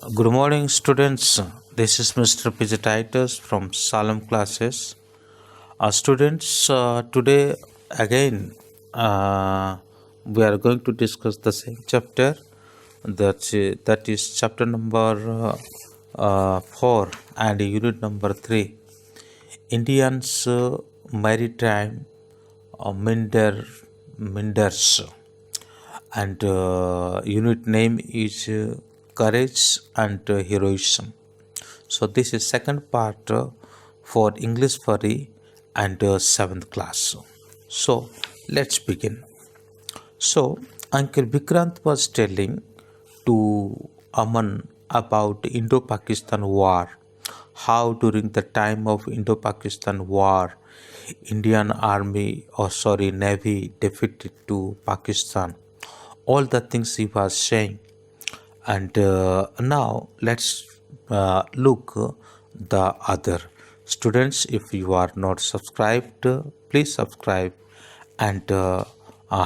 Good morning, students. This is Mr. Pizatitis from Salem classes. Students, today again we are going to discuss the same chapter. That is chapter number 4 and unit number 3. Indians maritime minders, and unit name is courage and heroism. So this is second part for English Furry and 7th class. So let's begin. So Uncle Vikrant was telling to Aman about Indo-Pakistan war, how during the time of Indo-Pakistan war, Navy defeated to Pakistan. All the things he was saying. And now let's look the other. Students, if you are not subscribed, please subscribe and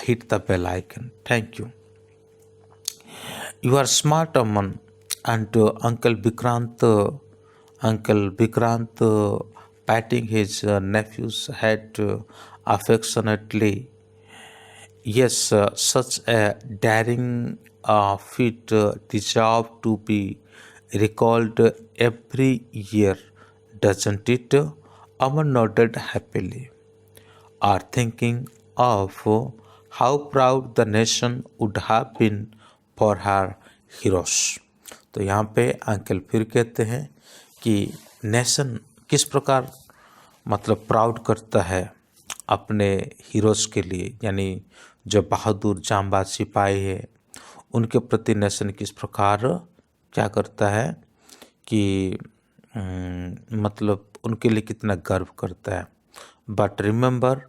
hit the bell icon. Thank you. You are smart, Aman. And Uncle Vikrant patting his nephew's head affectionately. Yes, such a daring feat deserve to be recalled every year, doesn't it? Aman nodded happily, are thinking of how proud the nation would have been for her heroes. तो यहाँ पे uncle फिर कहते हैं कि nation किस प्रकार मतलब प्राउड करता है अपने हीरोज़ के लिए, यानी जो बहादुर जांबाज सिपाही है उनके प्रति नेशन किस प्रकार क्या करता है कि मतलब उनके लिए कितना गर्व करता है. But remember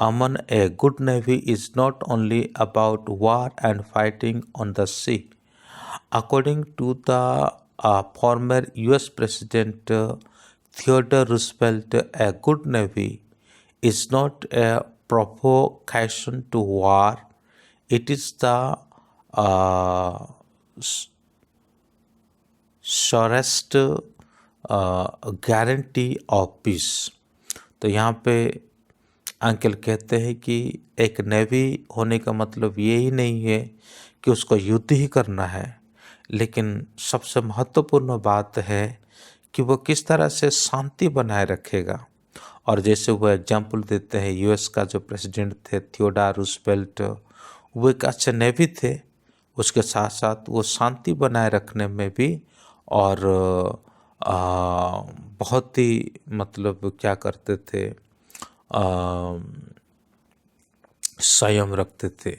Aman, a good navy is not only about war and fighting on the sea. According to the former US President Theodore Roosevelt, a good navy is not a provocation to war, it is the surest guarantee of peace. तो यहाँ पे uncle कहते हैं कि एक navy होने का मतलब ये ही नहीं है कि उसको युद्ध ही करना है, लेकिन सबसे महत्वपूर्ण बात है कि वो किस तरह से शांति बनाए रखेगा. और जैसे वो एग्जाम्पल देते हैं, यूएस का जो प्रेसिडेंट थे थियोडोर रूजवेल्ट, वो एक अच्छे नेवी थे, उसके साथ साथ वो शांति बनाए रखने में भी और बहुत ही मतलब क्या करते थे, संयम रखते थे.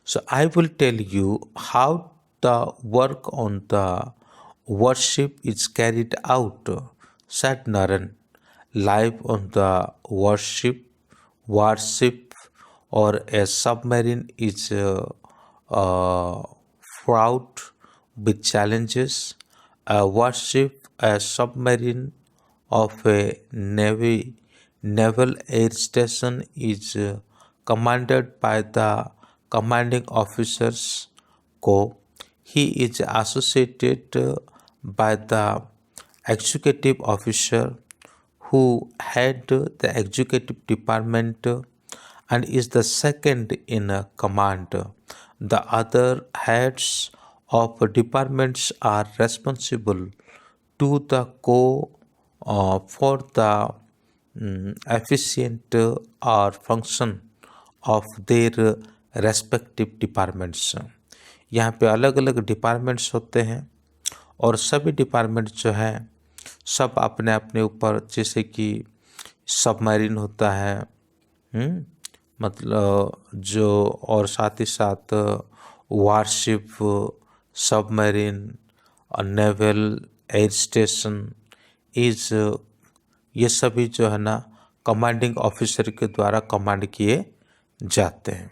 So I will tell you how the work on the warship is carried out, said Naren. Life on the warship or a submarine is fraught with challenges. A warship, a submarine of a naval air station is commanded by the commanding officers co. He is associated by the executive officer who head the executive department and is the second in command. The other heads of departments are responsible to the co for the efficient or function of their respective departments. यहाँ पे अलग अलग departments होते हैं और सभी departments जो हैं सब अपने अपने ऊपर, जैसे कि सबमरीन होता है, मतलब जो, और साथ ही साथ वारशिप, सबमरीन और नेवल एयर स्टेशन इज, ये सभी जो है ना कमांडिंग ऑफिसर के द्वारा कमांड किए जाते हैं.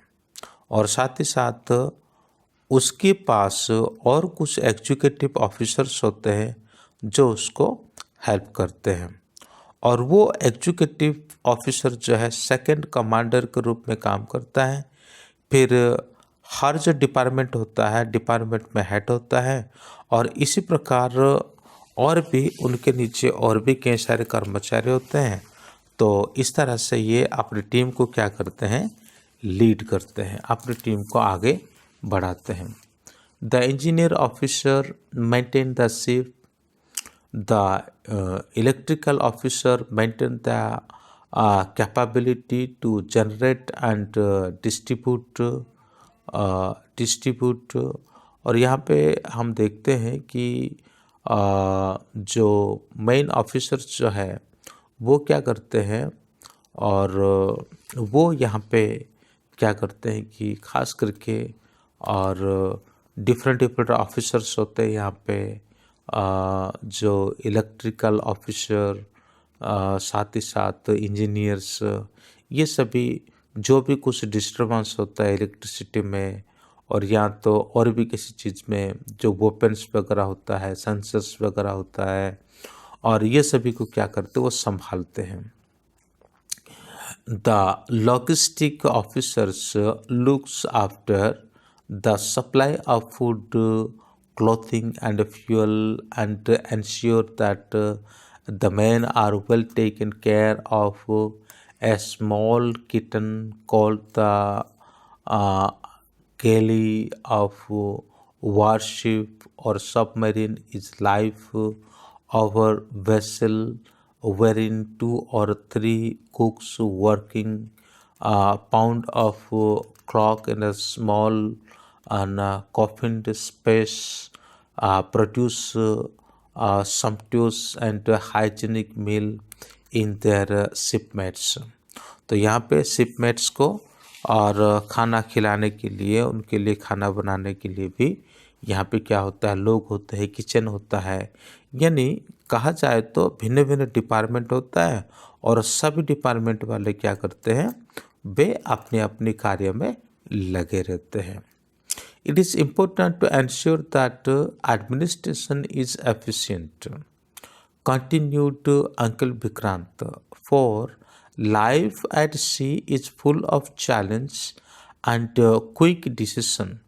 और साथ ही साथ उसके पास और कुछ एग्जीक्यूटिव ऑफिसर्स होते हैं जो उसको हेल्प करते हैं, और वो एग्जीक्यूटिव ऑफिसर जो है सेकंड कमांडर के रूप में काम करता है. फिर हर जो डिपार्टमेंट होता है, डिपार्टमेंट में हेड होता है, और इसी प्रकार और भी उनके नीचे और भी कई सारे कर्मचारी होते हैं। तो इस तरह से ये अपनी टीम को क्या करते हैं, लीड करते हैं, अपनी टीम को आगे बढ़ाते हैं। The engineer officer maintain the ship, the electrical officer maintain the capability to generate and distribute। और यहाँ पे हम देखते हैं कि जो मेन ऑफिसर्स जो है वो क्या करते हैं, और वो यहाँ पे क्या करते हैं कि खास करके, और डिफरेंट डिफरेंट ऑफिसर्स होते हैं यहाँ पे, जो इलेक्ट्रिकल ऑफिसर, साथ ही साथ इंजीनियर्स, ये सभी जो भी कुछ डिस्टर्बेंस होता है इलेक्ट्रिसिटी में, और या तो और भी किसी चीज़ में जो वेपन्स वगैरह होता है, सेंसर्स वगैरह होता है, और ये सभी को क्या करते हैं, वो संभालते हैं। The logistic officers looks after the supply of food, clothing and fuel, and ensure that the men are well taken care of. A small kitten called the uh, galley of warship or submarine is life our vessel, wherein 2 or 3 cooks working a pound of clock in a small and coffined space produce sumptuous and hygienic meal in their shipmates। तो यहाँ पे शिपमेट्स को और खाना खिलाने के लिए, उनके लिए खाना बनाने के लिए भी यहाँ पे क्या होता है, लोग होते हैं, किचन होता है। यानी कहा जाए तो भिन्न भिन्न डिपार्टमेंट होता है, और सभी डिपार्टमेंट वाले क्या करते हैं, वे अपने अपने कार्य में लगे रहते हैं। It is important to ensure that administration is efficient, continued Uncle Vikrant, for life at sea is full of challenge and quick decision.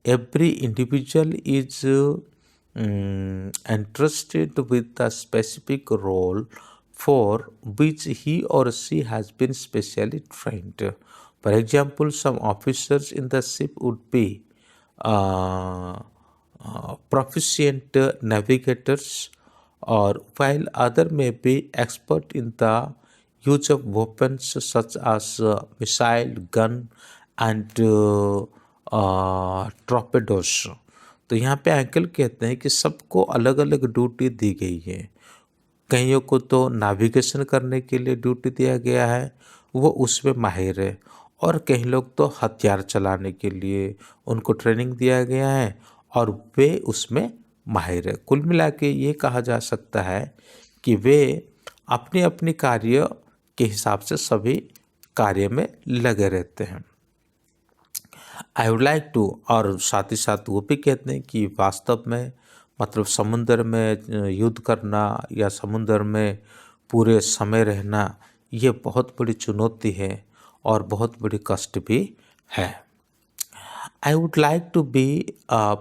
Every individual is entrusted with a specific role for which he or she has been specially trained. For example, some officers in the ship would be proficient navigators, or while other may be expert in the use of weapons such as missile, gun and torpedoes। तो यहाँ पे uncle कहते हैं कि सबको अलग अलग duty दी गई है। कईयों को तो नेविगेशन करने के लिए ड्यूटी दिया गया है, वो उसमें माहिर है, और कई लोग तो हथियार चलाने के लिए उनको ट्रेनिंग दिया गया है और वे उसमें माहिर है। कुल मिला के ये कहा जा सकता है कि वे अपने अपने कार्य के हिसाब से सभी कार्य में लगे रहते हैं। आई वुड लाइक टू, और साथ ही साथ वो भी कहते हैं कि वास्तव में मतलब समुद्र में युद्ध करना या समुद्र में पूरे समय रहना, ये बहुत बड़ी चुनौती है और बहुत बड़ी कष्ट भी है। I would like to be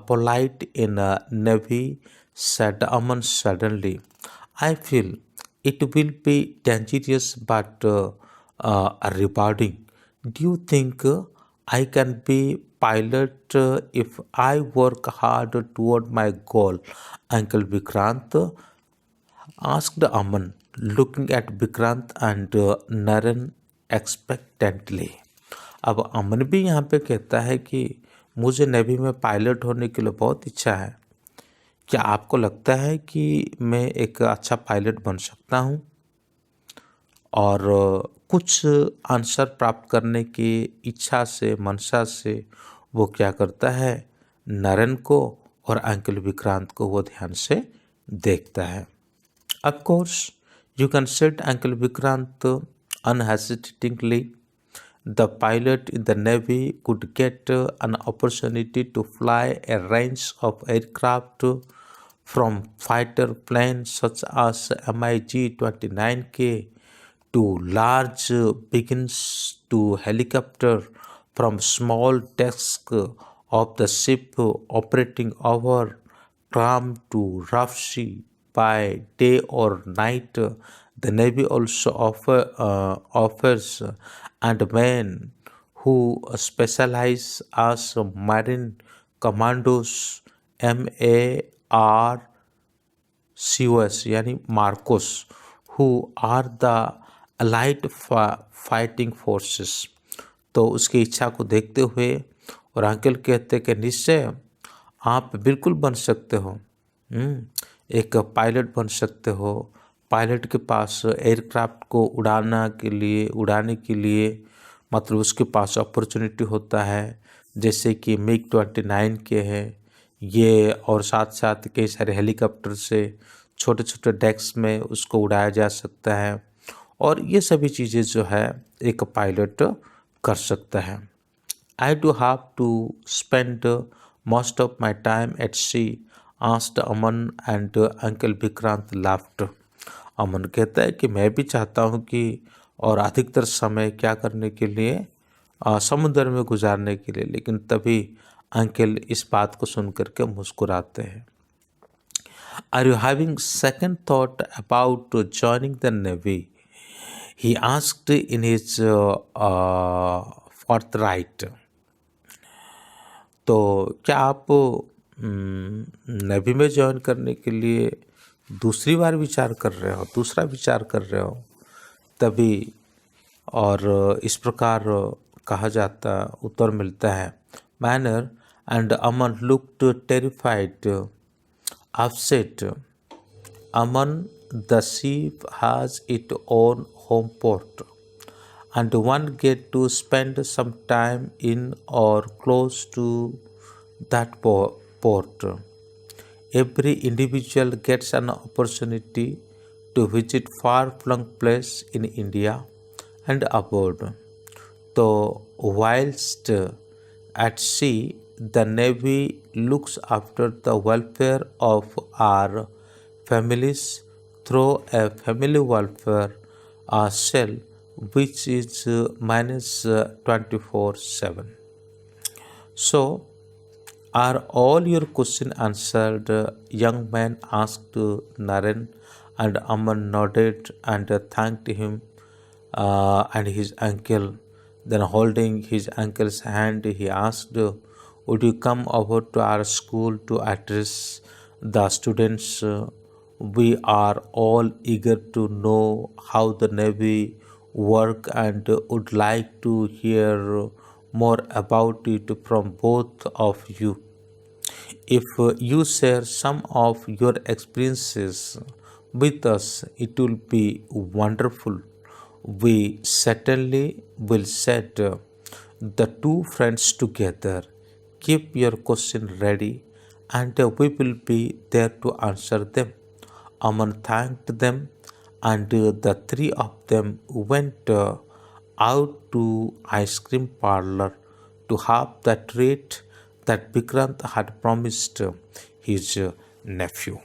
polite in a navy, said Aman suddenly. I feel it will be dangerous but rewarding. Do you think I can be pilot if I work hard toward my goal? Uncle Vikrant asked Aman, looking at Vikrant and Naren expectantly। अब अमन भी यहाँ पे कहता है कि मुझे navy में pilot होने के लिए बहुत इच्छा है। क्या आपको लगता है कि मैं एक अच्छा पायलट बन सकता हूँ? और कुछ आंसर प्राप्त करने की इच्छा से, मनसा से वो क्या करता है, नरेन को और अंकल विक्रांत को वो ध्यान से देखता है। Of course, you can said Uncle Vikrant unhesitatingly. The pilot in the Navy could get an opportunity to fly a range of aircraft from fighter planes such as MiG-29K to large beginnings to helicopter from small desk of the ship operating over calm to rough sea by day or night. The Navy also offers and men who specialize as marine commandos, MARCOS यानी Marcos, who are the allied fighting forces. तो उसकी इच्छा को देखते हुए और uncle कहते कि निश्चय आप बिल्कुल बन सकते हो, एक पायलट बन सकते हो। पायलट के पास एयरक्राफ्ट को उड़ाने के लिए मतलब उसके पास अपॉर्चुनिटी होता है, जैसे कि MiG-29 के हैं ये, और साथ साथ कई सारे हेलीकॉप्टर से छोटे छोटे डेक्स में उसको उड़ाया जा सकता है, और ये सभी चीज़ें जो है एक पायलट कर सकता है। I do have to spend most of my time at sea, asked Aman, and Uncle Vikrant laughed. अमन कहता है कि मैं भी चाहता हूँ कि और अधिकतर समय क्या करने के लिए, समुद्र में गुजारने के लिए, लेकिन तभी अंकल इस बात को सुन करके मुस्कुराते हैं। Are you having second thought about joining the Navy? He asked in his forthright. तो क्या आप नेवी में ज्वाइन करने के लिए दूसरी बार विचार कर रहे हो, दूसरा विचार कर रहे हो? तभी और इस प्रकार कहा जाता उत्तर मिलता है, manner and Aman looked terrified, upset. Aman, the ship has it own home port and one get to spend some time in or close to that port. Every individual gets an opportunity to visit far-flung place in India and abroad. So whilst at sea, the Navy looks after the welfare of our families through a family welfare cell which is managed 24/7. So, are all your questions answered? Young man asked Naren, and Aman nodded and thanked him and his uncle. Then holding his uncle's hand, he asked, would you come over to our school to address the students? We are all eager to know how the Navy work and would like to hear more about it from both of you. If you share some of your experiences with us, it will be wonderful. We certainly will, said the two friends together. Keep your question ready and we will be there to answer them. Aman thanked them and the three of them went out to ice cream parlor to have the treat that Vikrant had promised his nephew.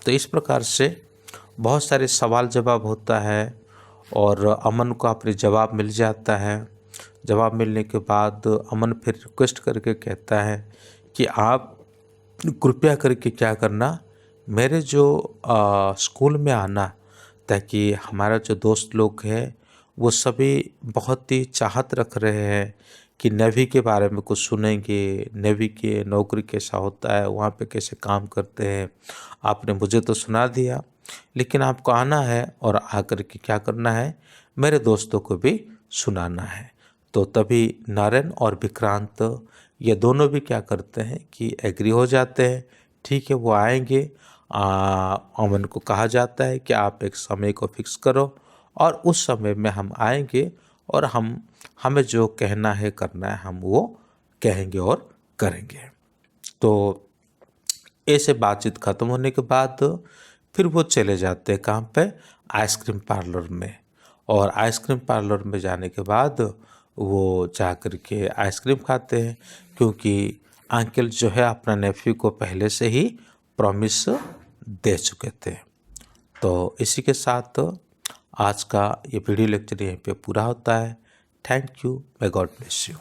तो इस प्रकार से बहुत सारे सवाल जवाब होता है और अमन को अपने जवाब मिल जाता है। जवाब मिलने के बाद अमन फिर रिक्वेस्ट करके कहता है कि आप कृपया करके क्या करना, मेरे जो स्कूल में आना, ताकि हमारा जो दोस्त लोग हैं वो सभी बहुत ही चाहत रख रहे हैं कि नेवी के बारे में कुछ सुनेंगे, नेवी के नौकरी कैसा होता है, वहाँ पे कैसे काम करते हैं। आपने मुझे तो सुना दिया, लेकिन आपको आना है और आकर के क्या करना है, मेरे दोस्तों को भी सुनाना है। तो तभी नारायण और विक्रांत ये दोनों भी क्या करते हैं कि एग्री हो जाते हैं। ठीक है, वो आएंगे। अमन को कहा जाता है कि आप एक समय को फिक्स करो और उस समय में हम आएंगे और हमें जो कहना है करना है हम वो कहेंगे और करेंगे। तो ऐसे बातचीत ख़त्म होने के बाद फिर वो चले जाते हैं कहाँ पे, आइसक्रीम पार्लर में। और आइसक्रीम पार्लर में जाने के बाद वो जा कर के आइसक्रीम खाते हैं, क्योंकि अंकल जो है अपना नेफ्यू को पहले से ही प्रॉमिस दे चुके थे। तो इसी के साथ आज का ये वीडियो लेक्चर यहीं पे पूरा होता है। Thank you, may God bless you.